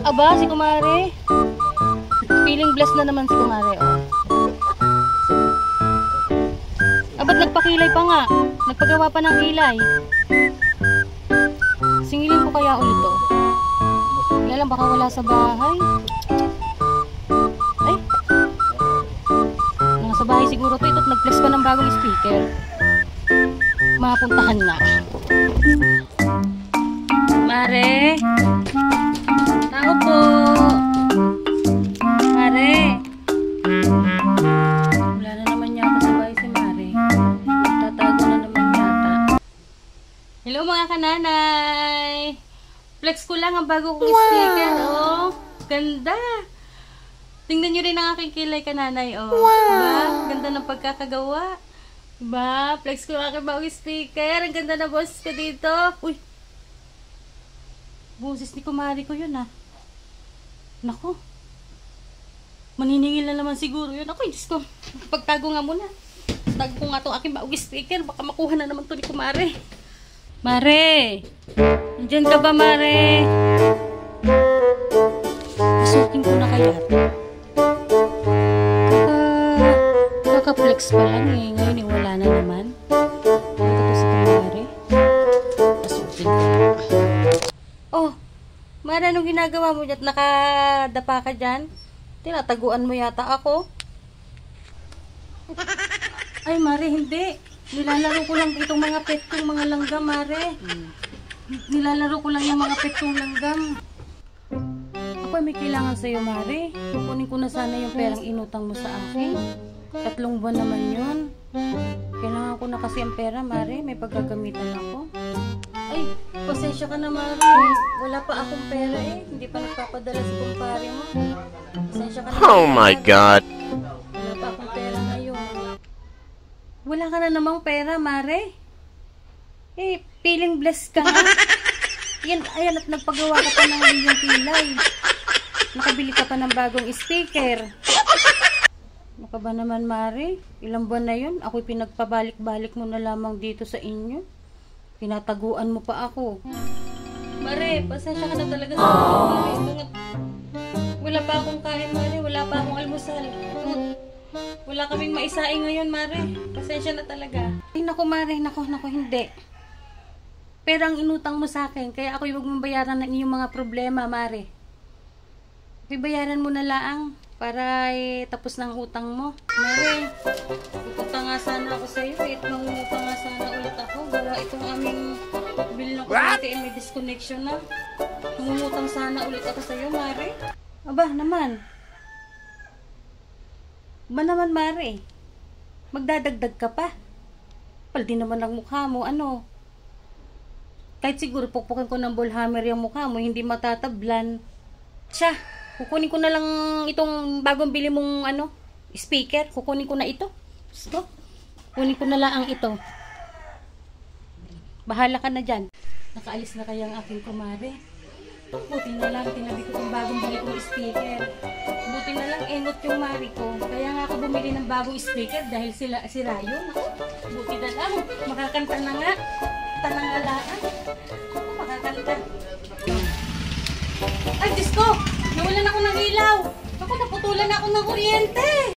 Aba, si kumare. Feeling blessed na naman si kumare, oh. Aba't nagpakilay pa nga. Nagpagawa pa ng kilay. Singilin ko kaya ulit to. Kaya lang baka wala sa bahay. Ay. Nasa bahay siguro to. Ito't nag-flex pa ng bagong speaker. Mapuntahan nga. Mare. Tao po. Mare. Wala na naman yata sa bahay si Mare. Tatago na naman yata. Hello mga kananay. Flex ko lang ang bago kong speaker. Oh, ganda. Tingnan nyo rin ang aking kilay kananay. Oh, diba? Ganda ng pagkakagawa. Diba? Flex ko lang aking bagong speaker. Ang ganda na boses ko dito. Uy. Boses ni kumari ko yun, ah. Naku. Maniningil na naman siguro yun. Ako, Diyos ko. Pagtago nga muna. Tago ko nga itong aking bagong speaker. Baka makuha na naman ito ni kumari. Mare. Nandiyan ka ba, Mare? Pasukin ko na kaya ito. Kaka-flex pa lang eh. Ngayon wala na naman. Ito to si kumari. Pasukin ko. Oh, Mare, anong ginagawa mo dyan? Nakadapa ka dyan? Tinataguan mo yata ako. Ay, Mare, hindi. Nilalaro ko lang itong mga pet kong mga langgam, Mare. Nilalaro ko lang yung mga pet kong langgam. Ako ay may kailangan sa'yo, Mare. Kukunin ko na sana yung perang inutang mo sa akin. 3 buwan naman yun. Kailangan ko na kasi ang pera, Mare. May paggagamitan ako. Ay, pasensya ka na, Mare. Wala pa akong pera eh. Hindi pa nagpapadala si kumpare mo. Pasensya ka na. Oh my God! Wala pa akong pera ngayon. Wala ka na namang pera, Mare. Eh, feeling blessed ka nga. Yan, ayan, at nagpagawa ka pa ng iyong kilay. Nakabili ka pa ng bagong speaker. Ano ka ba naman, Mare? Ilang buwan na yun? Ako'y pinagpabalik-balik mo na lamang dito sa inyo. Pinataguan mo pa ako. Mare, pasensya ka na talaga sa mga. Wala pa akong kain, Mare. Wala pa akong almusal. Wala kaming maisaing ngayon, Mare. Pasensya na talaga. Ay, naku, Mare. Naku, hindi. Pero ang inutang mo sa akin, kaya ako huwag mong bayaran ng iyong mga problema, Mare. Bayaran mo na laang para tapos ng utang mo. Mare, pupunta nga sana ako sa iyo. Mangungutang nga sana ulit ako. Wala itong aming bill ng kuryente may disconnection na. Mangungutang sana ulit ako sa iyo, Mare. Aba, naman. Ba naman, Mare? Magdadagdag ka pa. Paldi naman ang mukha mo, ano? Kahit siguro pukpukin ko ng ballhammer yung mukha mo, hindi matatablan. Tsa, kukunin ko na lang itong bagong bili mong speaker. Kukunin ko na ito. So, kunin ko na lang ang ito. Bahala ka na dyan. Nakaalis na kaya ang aking kumare. Buti na lang, tinabi ko itong bagong bili kong speaker. Buti na lang, engot yung mari ko. Kaya nga ako bumili ng bagong speaker dahil si Rayo. Buti na lang, makakanta na nga. Tanangalaan. Ako, makakanta. Ay, Diyos ko! Nawalan ako ng ilaw. Ako, naputulan ako ng kuryente.